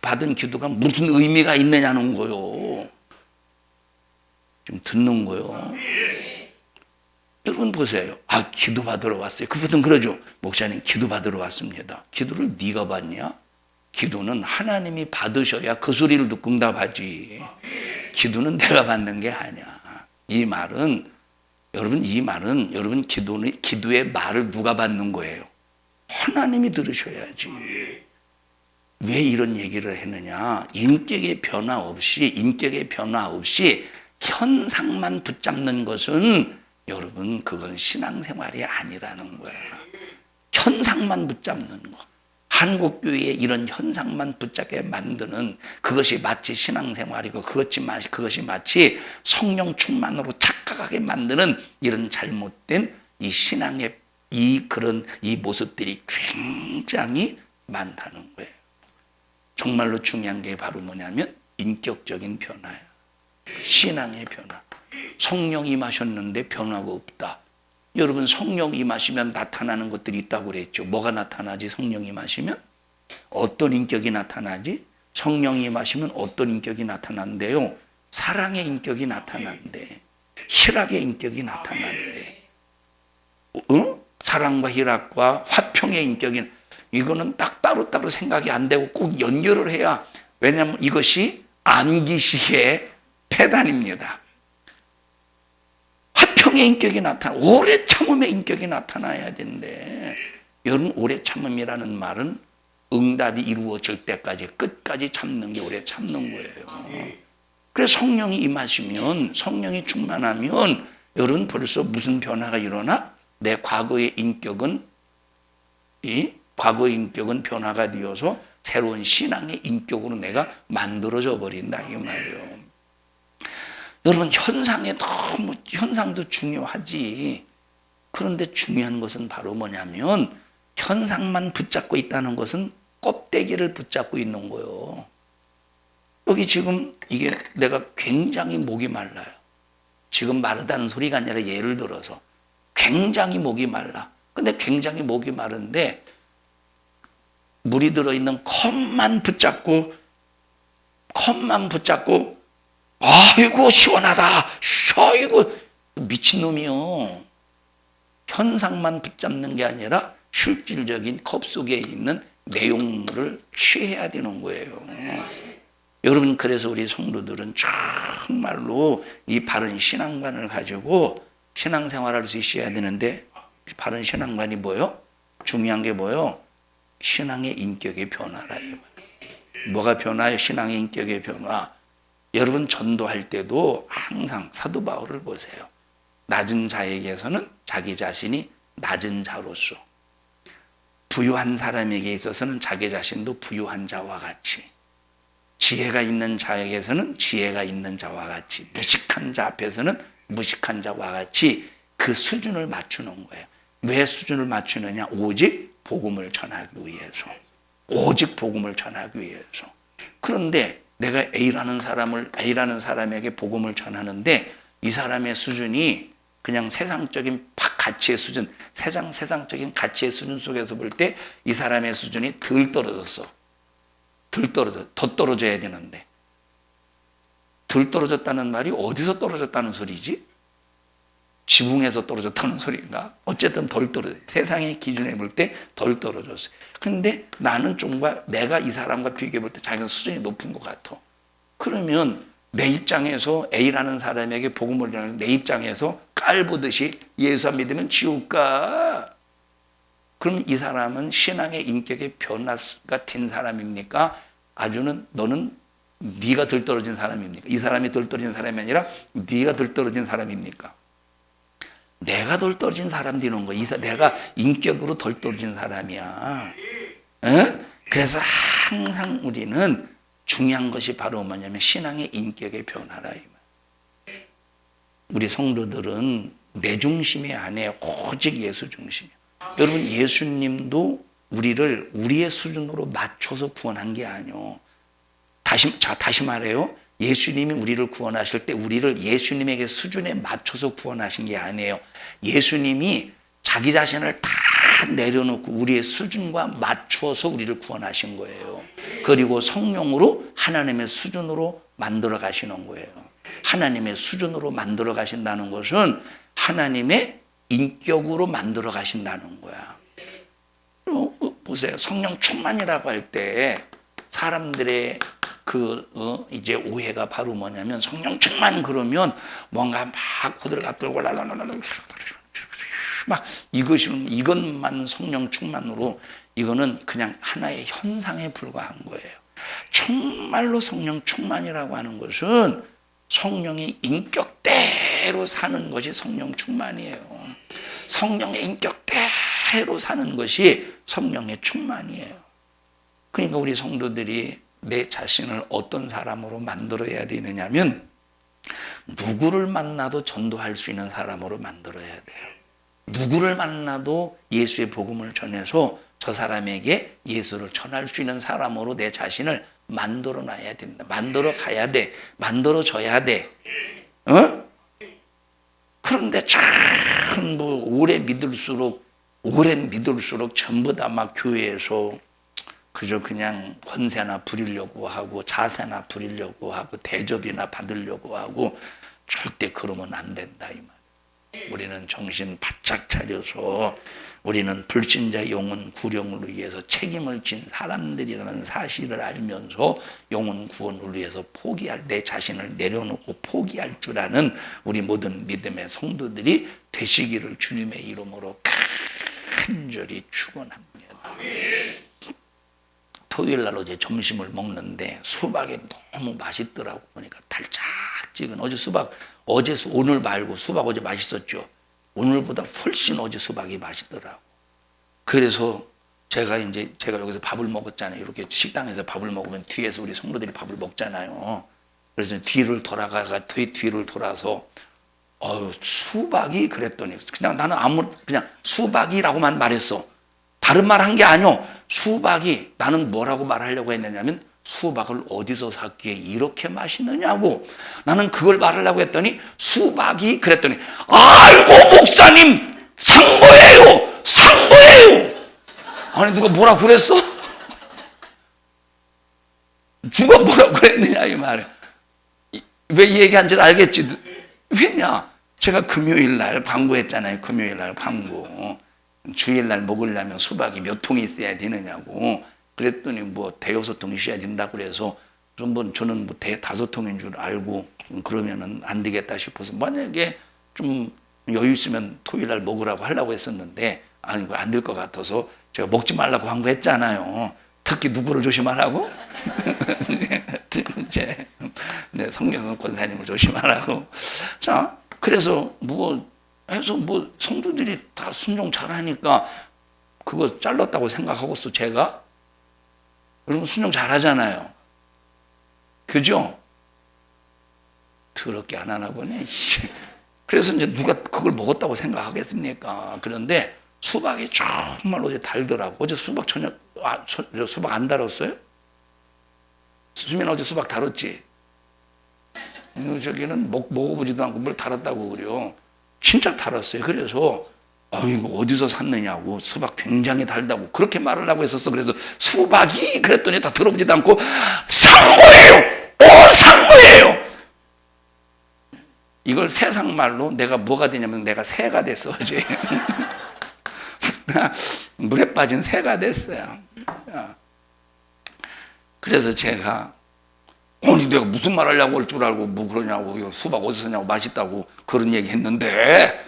받은 기도가 무슨 의미가 있느냐는 거요. 좀 듣는 거요. 여러분 보세요. 기도 받으러 왔어요. 그분은 그러죠. 목사님, 기도 받으러 왔습니다. 기도를 네가 받냐? 기도는 하나님이 받으셔야 그 소리를 듣고 응답하지. 기도는 내가 받는 게 아니야. 여러분 기도의 말을 누가 받는 거예요? 하나님이 들으셔야지. 왜 이런 얘기를 했느냐? 인격의 변화 없이 현상만 붙잡는 것은 여러분 그건 신앙생활이 아니라는 거야. 현상만 붙잡는 거. 한국교회에 이런 현상만 붙잡게 만드는 그것이 마치 신앙생활이고 그것이 마치 성령 충만으로 착각하게 만드는 이런 잘못된 이 신앙의 이 모습들이 굉장히 많다는 거예요. 정말로 중요한 게 바로 뭐냐면 인격적인 변화예요. 신앙의 변화. 성령이 임하셨는데 변화가 없다. 여러분, 성령이 임하시면 나타나는 것들이 있다고 그랬죠. 뭐가 나타나지? 성령이 임하시면 어떤 인격이 나타나지? 성령이 임하시면 어떤 인격이 나타나는데요. 사랑의 인격이 나타난대. 희락의 인격이 나타난대. 사랑과 희락과 화평의 인격이, 이거는 딱 따로따로 생각이 안 되고 꼭 연결을 해야, 왜냐하면 이것이 안기시의 패단입니다. 화평의 인격이 오래 참음의 인격이 나타나야 되는데, 여러분, 오래 참음이라는 말은 응답이 이루어질 때까지 끝까지 참는 게 오래 참는 거예요. 그래서 성령이 임하시면, 성령이 충만하면 여러분 벌써 무슨 변화가 일어나? 내 과거의 인격은 변화가 되어서 새로운 신앙의 인격으로 내가 만들어져 버린다 이 말이에요. 여러분, 현상도 중요하지. 그런데 중요한 것은 바로 뭐냐면, 현상만 붙잡고 있다는 것은 껍데기를 붙잡고 있는 거예요. 여기 지금 이게 내가 굉장히 목이 말라요. 지금 마르다는 소리가 아니라 예를 들어서 굉장히 목이 말라. 근데 굉장히 목이 마른데 물이 들어있는 컵만 붙잡고 아이고 시원하다. 아이고 미친놈이요. 현상만 붙잡는 게 아니라 실질적인 컵 속에 있는 내용물을 취해야 되는 거예요. 여러분, 그래서 우리 성도들은 정말로 이 바른 신앙관을 가지고 신앙생활할 수 있어야 되는데, 바른 신앙관이 뭐요? 중요한 게 뭐요? 신앙의 인격의 변화라. 뭐가 변화요? 신앙의 인격의 변화. 여러분, 전도할 때도 항상 사도 바울을 보세요. 낮은 자에게서는 자기 자신이 낮은 자로서, 부유한 사람에게 있어서는 자기 자신도 부유한 자와 같이, 지혜가 있는 자에게서는 지혜가 있는 자와 같이, 무식한 자 앞에서는 무식한 자와 같이 그 수준을 맞추는 거예요. 왜 수준을 맞추느냐? 오직 복음을 전하기 위해서. 오직 복음을 전하기 위해서. 그런데 내가 A라는 사람에게 복음을 전하는데 이 사람의 수준이 그냥 세상적인 가치의 수준, 세상적인 가치의 수준 속에서 볼 때 이 사람의 수준이 덜 떨어졌어. 더 떨어져야 되는데. 덜 떨어졌다는 말이 어디서 떨어졌다는 소리지? 지붕에서 떨어졌다는 소리인가? 어쨌든 덜 떨어졌어요. 세상의 기준에 볼 때 덜 떨어졌어요. 그런데 나는 내가 이 사람과 비교해 볼 때 자기는 수준이 높은 것 같아. 그러면 내 입장에서 A라는 사람에게 복음을 전하는 내 입장에서 깔보듯이 예수 안 믿으면 지옥 가. 그럼 이 사람은 신앙의 인격의 변화가 된 사람입니까? 너는 네가 덜 떨어진 사람입니까? 이 사람이 덜 떨어진 사람이 아니라 네가 덜 떨어진 사람입니까? 내가 덜 떨어진 사람 되는 거. 내가 인격으로 덜 떨어진 사람이야. 응? 그래서 항상 우리는 중요한 것이 바로 뭐냐면 신앙의 인격의 변화라. 우리 성도들은 내 중심이 아니에요. 오직 예수 중심이에요. 여러분, 예수님도 우리를 우리의 수준으로 맞춰서 구원한 게 아니에요. 다시 말해요. 예수님이 우리를 구원하실 때 우리를 예수님에게 수준에 맞춰서 구원하신 게 아니에요. 예수님이 자기 자신을 다 내려놓고 우리의 수준과 맞추어서 우리를 구원하신 거예요. 그리고 성령으로 하나님의 수준으로 만들어 가시는 거예요. 하나님의 수준으로 만들어 가신다는 것은 하나님의 인격으로 만들어 가신다는 거야. 보세요. 성령 충만이라고 할 때 사람들의 이제 오해가 바로 뭐냐면 성령 충만 그러면 뭔가 막 호들갑 들고 막 이것만 성령 충만으로 이거는 그냥 하나의 현상에 불과한 거예요. 정말로 성령 충만이라고 하는 것은 성령의 인격대로 사는 것이 성령 충만이에요. 성령의 인격대로 사는 것이 성령의 충만이에요. 그러니까 우리 성도들이 내 자신을 어떤 사람으로 만들어야 되느냐면 누구를 만나도 전도할 수 있는 사람으로 만들어야 돼요. 누구를 만나도 예수의 복음을 전해서 저 사람에게 예수를 전할 수 있는 사람으로 내 자신을 만들어 놔야 된다. 만들어 가야 돼. 만들어 줘야 돼. 그런데 오래 믿을수록 전부 다 막 교회에서 그저 그냥 권세나 부리려고 하고 자세나 부리려고 하고 대접이나 받으려고 하고 절대 그러면 안 된다 이 말. 우리는 정신 바짝 차려서 우리는 불신자 영혼 구령을 위해서 책임을 진 사람들이라는 사실을 알면서 영혼 구원을 위해서 포기할 내 자신을 내려놓고 포기할 줄 아는 우리 모든 믿음의 성도들이 되시기를 주님의 이름으로 간절히 축원합니다. 토요일 날 어제 점심을 먹는데 수박이 너무 맛있더라고. 보니까 달짝지근 어제 수박 오늘 말고 수박 어제 맛있었죠. 오늘보다 훨씬 어제 수박이 맛있더라고. 그래서 제가 여기서 밥을 먹었잖아요. 이렇게 식당에서 밥을 먹으면 뒤에서 우리 성도들이 밥을 먹잖아요. 그래서 뒤를 돌아서 수박이 그랬더니 그냥 나는 그냥 수박이라고만 말했어. 다른 말 한 게 아니오. 수박이 나는 뭐라고 말하려고 했느냐면 수박을 어디서 샀기에 이렇게 맛있느냐고 나는 그걸 말하려고 했더니 수박이 그랬더니 아이고 목사님 산 거예요. 아니 누가 뭐라 그랬어? 누가 뭐라 그랬느냐 이 말이야. 왜 이 얘기한지 알겠지? 왜냐? 제가 금요일 날 광고했잖아요. 금요일 날 광고. 주일 날 먹으려면 수박이 몇 통이 있어야 되느냐고. 그랬더니 뭐 대여섯 통 있어야 된다고 그래서 그럼 저는 뭐 다섯 통인 줄 알고 그러면은 안 되겠다 싶어서 만약에 좀 여유 있으면 토요일 날 먹으라고 하려고 했었는데 아니 안 될 것 같아서 제가 먹지 말라고 광고했잖아요. 특히 누구를 조심하라고? 성경선 권사님을 조심하라고. 자, 그래서 성도들이 다 순종 잘하니까 그거 잘랐다고 생각하고서 제가 여러분 순종 잘하잖아요. 그죠? 더럽게 안 하나 보네. 그래서 이제 누가 그걸 먹었다고 생각하겠습니까? 그런데 수박이 정말 어제 달더라고. 어제 수박 수박 안 달았어요? 수민 어제 수박 달았지? 저기는 먹어보지도 않고 뭘 달았다고 그래요. 진짜 달았어요. 그래서 이거 어디서 샀느냐고 수박 굉장히 달다고 그렇게 말을 하고 했었어. 그래서 수박이 그랬더니 다 들어보지도 않고 산 거예요. 이걸 세상 말로 내가 뭐가 되냐면 내가 새가 됐어 어제. 물에 빠진 새가 됐어요. 그래서 제가 내가 무슨 말 하려고 할 줄 알고 뭐 그러냐고 수박 어디서 샀냐고 맛있다고 그런 얘기 했는데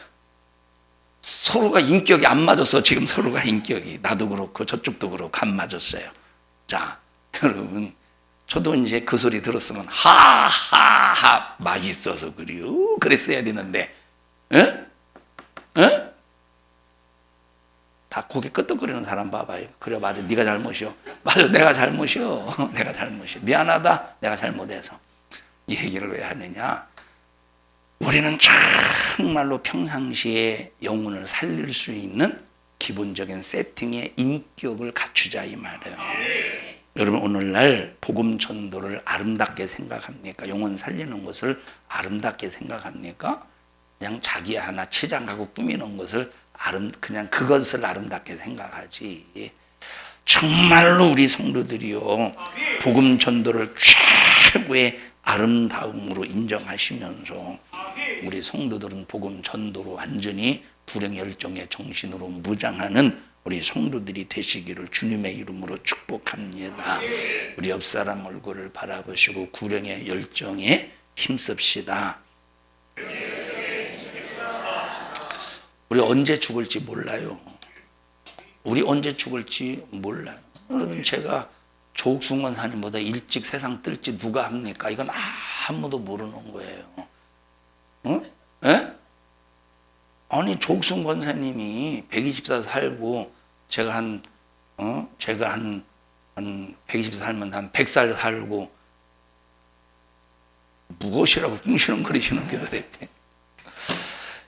서로가 인격이 안 맞아서 지금 서로가 인격이 나도 그렇고 저쪽도 그렇고 안 맞았어요. 자, 여러분 저도 이제 그 소리 들었으면 하하하 맛있어서 그래요. 그랬어야 되는데 에? 다 고개 끄덕거리는 사람 봐봐요. 그래 맞아 네가 잘못이요. 맞아 내가 잘못이요. 미안하다 내가 잘못해서. 이 얘기를 왜 하느냐. 우리는 정말로 평상시에 영혼을 살릴 수 있는 기본적인 세팅의 인격을 갖추자 이 말이에요. 여러분 오늘날 복음 전도를 아름답게 생각합니까? 영혼 살리는 것을 아름답게 생각합니까? 그냥 자기 하나 치장하고 꾸미는 것을 그냥 그것을 아름답게 생각하지. 정말로 우리 성도들이요 복음 전도를 최고의 아름다움으로 인정하시면서 우리 성도들은 복음 전도로 완전히 불행 열정의 정신으로 무장하는 우리 성도들이 되시기를 주님의 이름으로 축복합니다. 우리 옆 사람 얼굴을 바라보시고 구령의 열정에 힘씁시다. 우리 언제 죽을지 몰라요. 여러분 제가 조옥순 권사님보다 일찍 세상 뜰지 누가 합니까? 이건 아무도 모르는 거예요. 아니 조옥순 권사님이 124 살고 제가 한 120 살면 한 100살 살고 무엇이라고 궁시렁거리시는 게 도대체.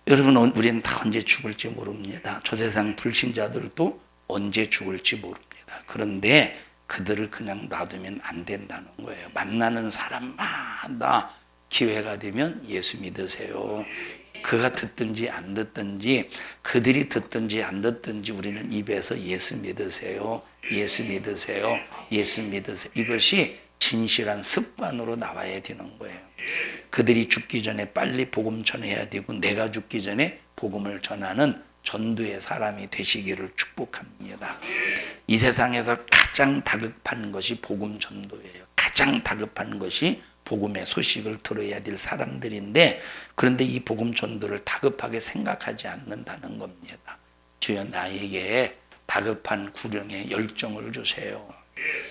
여러분 우리는 다 언제 죽을지 모릅니다. 저 세상 불신자들도 언제 죽을지 모릅니다. 그런데 그들을 그냥 놔두면 안 된다는 거예요. 만나는 사람마다 기회가 되면 예수 믿으세요. 그가 듣든지 안 듣든지, 그들이 듣든지 안 듣든지 우리는 입에서 예수 믿으세요, 예수 믿으세요, 예수 믿으세요. 이것이 진실한 습관으로 나와야 되는 거예요. 그들이 죽기 전에 빨리 복음 전해야 되고, 내가 죽기 전에 복음을 전하는 전도의 사람이 되시기를 축복합니다. 이 세상에서 가장 다급한 것이 복음 전도예요. 가장 다급한 것이 복음의 소식을 들어야 될 사람들인데, 그런데 이 복음 전도를 다급하게 생각하지 않는다는 겁니다. 주여, 나에게 다급한 구령의 열정을 주세요.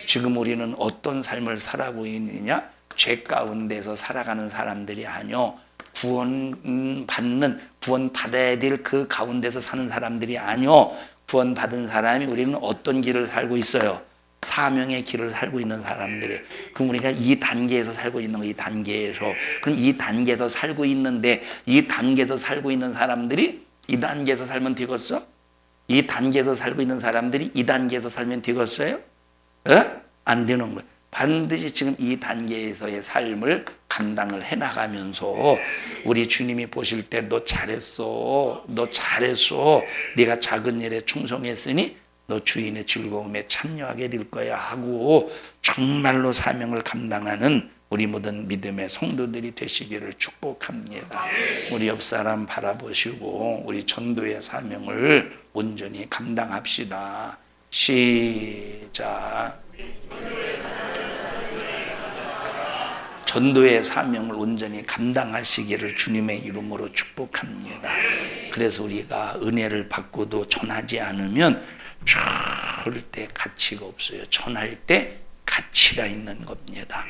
지금 우리는 어떤 삶을 살아가고 있느냐? 죄 가운데서 살아가는 사람들이 아니요, 구원받아야 될 그 가운데서 사는 사람들이 아니요, 구원받은 사람이 우리는 어떤 길을 살고 있어요? 사명의 길을 살고 있는 사람들이. 그럼 우리가 이 단계에서 살고 있는 거, 이 단계에서. 그럼 이 단계에서 살고 있는데, 이 단계에서 살고 있는 사람들이 이 단계에서 살면 되겠어? 이 단계에서 살고 있는 사람들이 이 단계에서 살면 되겠어요? 안 되는 거예요. 반드시 지금 이 단계에서의 삶을 감당을 해나가면서 우리 주님이 보실 때 너 잘했어, 너 잘했어, 네가 작은 일에 충성했으니 너 주인의 즐거움에 참여하게 될 거야 하고 정말로 사명을 감당하는 우리 모든 믿음의 성도들이 되시기를 축복합니다. 우리 옆 사람 바라보시고 우리 전도의 사명을 온전히 감당합시다. 시작. 전도의 사명을 온전히 감당하시기를 주님의 이름으로 축복합니다. 그래서 우리가 은혜를 받고도 전하지 않으면 절대 가치가 없어요. 전할 때 가치가 있는 겁니다.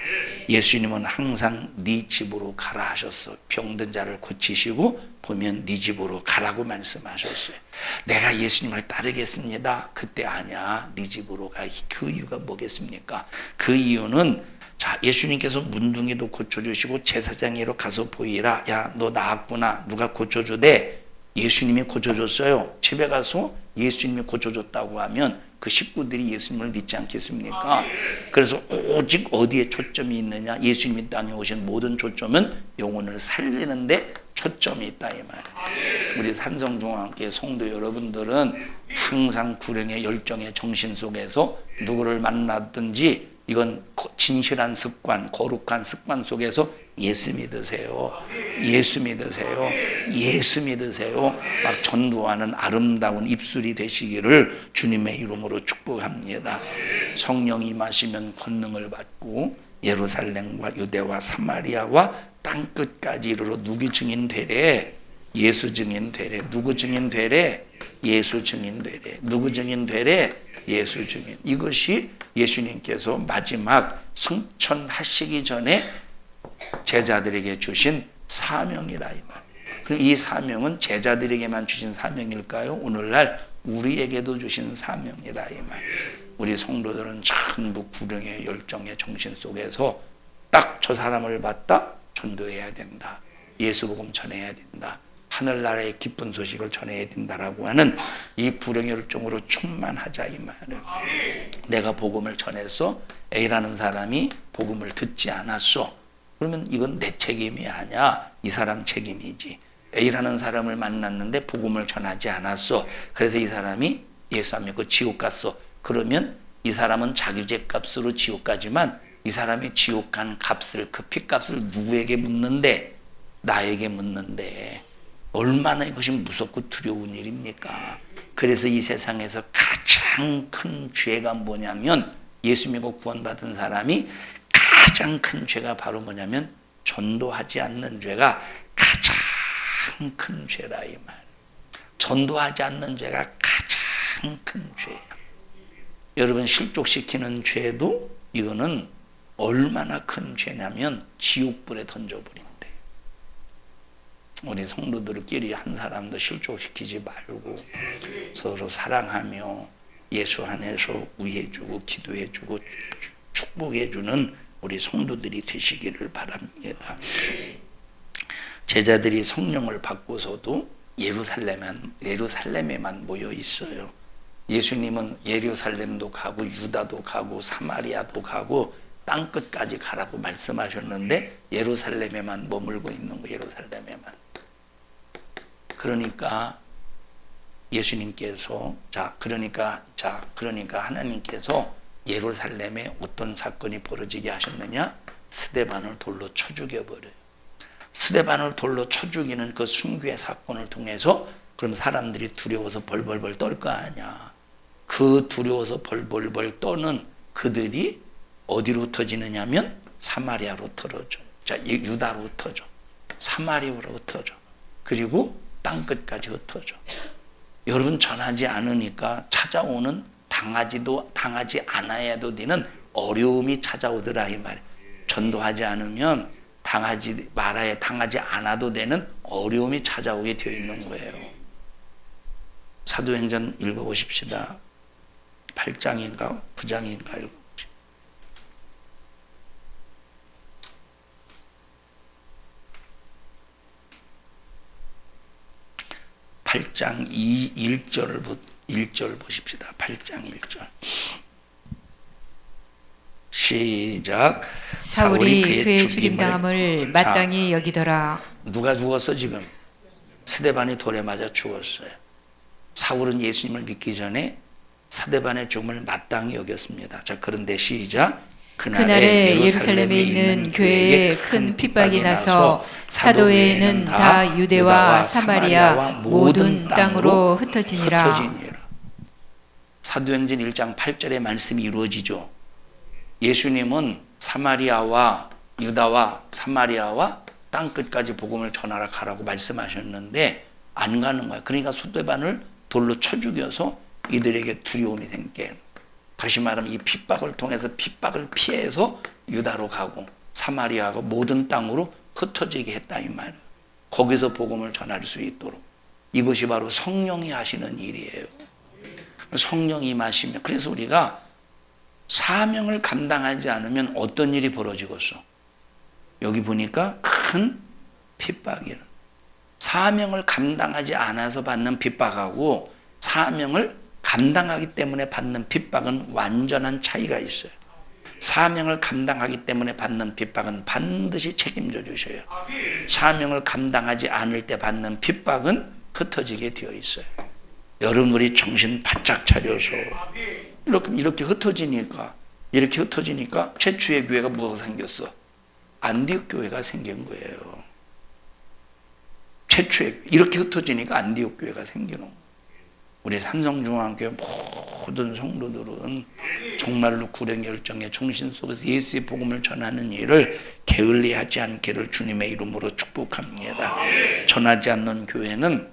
예수님은 항상 네 집으로 가라 하셨어. 병든 자를 고치시고 보면 네 집으로 가라고 말씀하셨어요. 내가 예수님을 따르겠습니다. 그때 아니야. 네 집으로 가. 그 이유가 뭐겠습니까? 그 이유는 자, 예수님께서 문둥이도 고쳐주시고 제사장으로 가서 보이라. 야, 너 나았구나. 누가 고쳐주대? 예수님이 고쳐줬어요. 집에 가서 예수님이 고쳐줬다고 하면 그 식구들이 예수님을 믿지 않겠습니까? 그래서 오직 어디에 초점이 있느냐? 예수님이 땅에 오신 모든 초점은 영혼을 살리는데 초점이 있다 이 말이에요. 우리 산성중앙교회 성도 여러분들은 항상 구령의 열정의 정신 속에서 누구를 만나든지 이건 진실한 습관, 거룩한 습관 속에서 예수 믿으세요. 예수 믿으세요. 예수 믿으세요. 막 전도하는 아름다운 입술이 되시기를 주님의 이름으로 축복합니다. 성령이 임하시면 권능을 받고 예루살렘과 유대와 사마리아와 땅끝까지 이르러 누구 증인 되래? 예수 증인 되래. 누구 증인 되래? 예수 증인 되래. 누구 증인 되래? 예수 증인. 이것이 예수님께서 마지막 승천하시기 전에 제자들에게 주신 사명이라 이 말. 그럼 이 사명은 제자들에게만 주신 사명일까요? 오늘날 우리에게도 주신 사명이라 이 말. 우리 성도들은 전부 구령의 열정의 정신 속에서 딱 저 사람을 봤다 전도해야 된다. 예수 복음 전해야 된다. 하늘나라의 기쁜 소식을 전해야 된다라고 하는 이 구령의 열정으로 충만하자 이 말을. 내가 복음을 전해서 A라는 사람이 복음을 듣지 않았어. 그러면 이건 내 책임이 아니야. 이 사람 책임이지. A라는 사람을 만났는데 복음을 전하지 않았어. 그래서 이 사람이 예수 안 믿고 지옥 갔어. 그러면 이 사람은 자기 죄값으로 지옥 가지만 이 사람이 지옥 간 값을, 그 핏값을 누구에게 묻는데? 나에게 묻는데. 얼마나 이것이 무섭고 두려운 일입니까? 그래서 이 세상에서 가장 큰 죄가 뭐냐면, 예수 믿고 구원받은 사람이 가장 큰 죄가 바로 뭐냐면 전도하지 않는 죄가 가장 큰 죄라 이 말. 전도하지 않는 죄가 가장 큰 죄예요. 여러분 실족시키는 죄도 이거는 얼마나 큰 죄냐면 지옥불에 던져버린대. 우리 성도들끼리 한 사람도 실족시키지 말고 서로 사랑하며 예수 안에서 위해주고 기도해주고 축복해주는 우리 성도들이 되시기를 바랍니다. 제자들이 성령을 받고서도 예루살렘에만 모여 있어요. 예수님은 예루살렘도 가고 유다도 가고 사마리아도 가고 땅끝까지 가라고 말씀하셨는데 예루살렘에만 머물고 있는 거예요. 예루살렘에만. 그러니까 예수님께서 그러니까 하나님께서 예루살렘에 어떤 사건이 벌어지게 하셨느냐? 스데반을 돌로 쳐 죽여버려요. 스데반을 돌로 쳐 죽이는 그 순교의 사건을 통해서 그럼 사람들이 두려워서 벌벌벌 떨 거 아니야. 그 두려워서 벌벌벌 떠는 그들이 어디로 흩어지느냐면 사마리아로 흩어져. 유다로 흩어져. 사마리아로 흩어져. 그리고 땅끝까지 흩어져. 여러분 전하지 않으니까 찾아오는 당하지 않아야도 되는 어려움이 찾아오더라 이 말이에요. 전도하지 않으면 당하지 않아도 되는 어려움이 찾아오게 되어 있는 거예요. 사도행전 읽어보십시다. 8장인가 9장인가 읽어보십시다. 8장 1절 보십시다. 8장 1절. 시작. 사울이 그의 죽임당함을 마땅히 여기더라. 누가 죽었어 지금? 스데반이 돌에 맞아 죽었어요. 사울은 예수님을 믿기 전에 스데반의 죽음을 마땅히 여겼습니다. 자, 그런데 시작. 그날에 예루살렘에 있는 교회에 큰 핍박이 나서 사도 외에는 다 유대와 사마리아 모든 땅으로 흩어지니라. 사도행전 1장 8절의 말씀이 이루어지죠. 예수님은 사마리아와 유다와 사마리아와 땅끝까지 복음을 전하라 가라고 말씀하셨는데 안 가는 거야. 그러니까 스데반을 돌로 쳐 죽여서 이들에게 두려움이 생겨. 다시 말하면 이 핍박을 통해서 핍박을 피해서 유다로 가고 사마리아가 모든 땅으로 흩어지게 했다 이 말이에요. 거기서 복음을 전할 수 있도록. 이것이 바로 성령이 하시는 일이에요. 성령이 임하시면. 그래서 우리가 사명을 감당하지 않으면 어떤 일이 벌어지겠어? 여기 보니까 큰 핍박이라. 사명을 감당하지 않아서 받는 핍박하고 사명을 감당하기 때문에 받는 핍박은 완전한 차이가 있어요. 사명을 감당하기 때문에 받는 핍박은 반드시 책임져 주셔요. 사명을 감당하지 않을 때 받는 핍박은 흩어지게 되어 있어요. 여러분 우리 정신 바짝 차려서 이렇게 흩어지니까 최초의 교회가 뭐가 생겼어? 안디옥 교회가 생긴 거예요. 최초의 이렇게 흩어지니까 안디옥 교회가 생기는 거예요. 우리 삼성중앙교회 모든 성도들은 정말로 구령 열정의 정신 속에서 예수의 복음을 전하는 일을 게을리하지 않기를 주님의 이름으로 축복합니다. 전하지 않는 교회는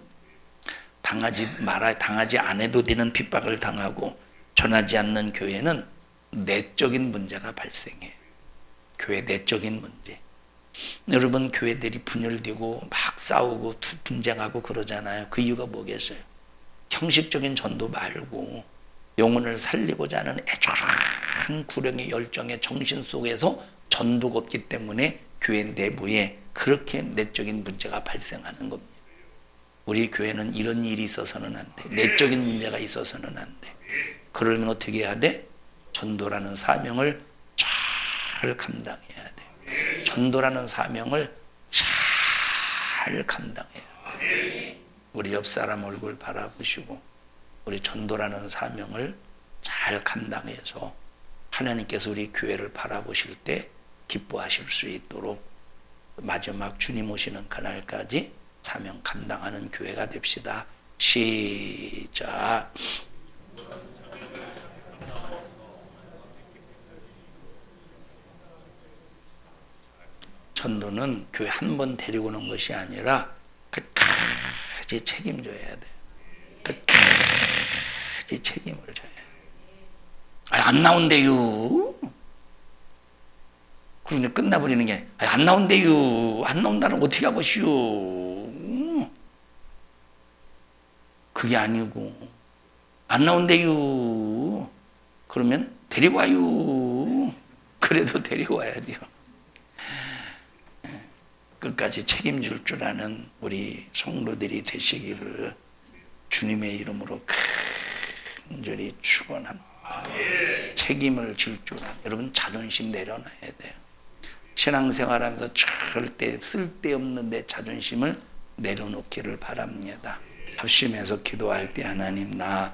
당하지 않아도 되는 핍박을 당하고, 전하지 않는 교회는 내적인 문제가 발생해요. 교회 내적인 문제. 여러분 교회들이 분열되고 막 싸우고 분쟁하고 그러잖아요. 그 이유가 뭐겠어요? 형식적인 전도 말고 영혼을 살리고자 하는 애절한 구령의 열정의 정신 속에서 전도가 없기 때문에 교회 내부에 그렇게 내적인 문제가 발생하는 겁니다. 우리 교회는 이런 일이 있어서는 안 돼. 내적인 문제가 있어서는 안 돼. 그러면 어떻게 해야 돼? 전도라는 사명을 잘 감당해야 돼. 전도라는 사명을 잘 감당해야 돼. 우리 옆 사람 얼굴 바라보시고 우리 전도라는 사명을 잘 감당해서 하나님께서 우리 교회를 바라보실 때 기뻐하실 수 있도록 마지막 주님 오시는 그날까지 사명 감당하는 교회가 됩시다. 시작. 전도는 교회 한 번 데리고 오는 것이 아니라 끝까지 책임져야 돼. 끝까지 책임을 져야 돼. 아니, 안 나온대요. 그런데 끝나버리는 게 아니, 안 나온대요. 안 나온다는 어떻게 하고시오. 그게 아니고 안 나온대요. 그러면 데리고 와요. 그래도 데리고 와야 돼요. 끝까지 책임질 줄 아는 우리 성도들이 되시기를 주님의 이름으로 간절히 축원합니다. 책임을 질 줄 아는, 여러분 자존심 내려놔야 돼요. 신앙생활하면서 절대 쓸데없는 내 자존심을 내려놓기를 바랍니다. 합심해서 기도할 때 하나님 나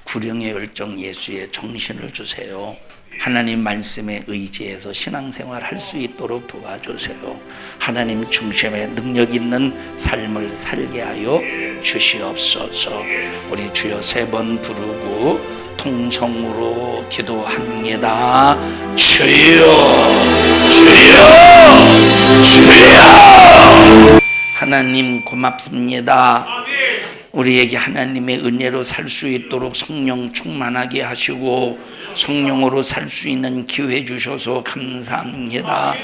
구령의 열정 예수의 정신을 주세요. 하나님 말씀에 의지해서 신앙생활 할 수 있도록 도와주세요. 하나님 중심에 능력 있는 삶을 살게 하여 주시옵소서. 우리 주여 3번 부르고 통성으로 기도합니다. 주여 주여 주여. 하나님 고맙습니다. 우리에게 하나님의 은혜로 살 수 있도록 성령 충만하게 하시고 성령으로 살 수 있는 기회 주셔서 감사합니다.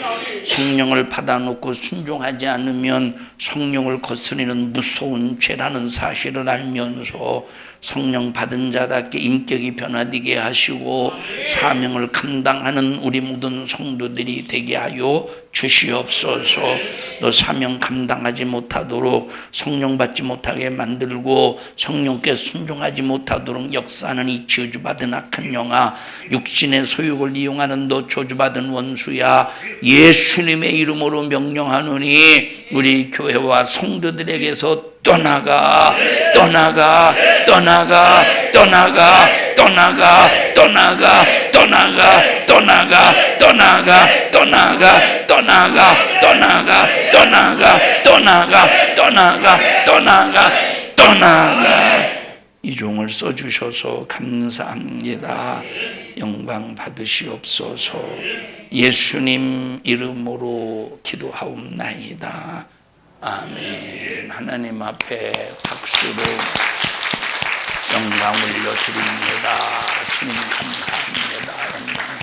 성령을 받아놓고 순종하지 않으면 성령을 거스리는 무서운 죄라는 사실을 알면서 성령 받은 자답게 인격이 변화되게 하시고 사명을 감당하는 우리 모든 성도들이 되게 하여 주시옵소서. 너 사명 감당하지 못하도록 성령 받지 못하게 만들고 성령께 순종하지 못하도록 역사하는 이 저주받은 악한 영아, 육신의 소욕을 이용하는 너 저주받은 원수야, 예수님의 이름으로 명령하노니 우리 교회와 성도들에게서 떠나가 떠나가 떠나가 떠나가 떠나가 떠나가 떠나가 떠나가 떠나가 떠나가 떠나가 떠나가 떠나가 떠나가 떠나가 떠나가 떠나가. 이 종을 써주셔서 감사합니다. 영광 받으시옵소서. 예수님 이름으로 기도하옵나이다. 아멘. 하나님 앞에 박수로 영광 올려드립니다. 주님 감사합니다. 영광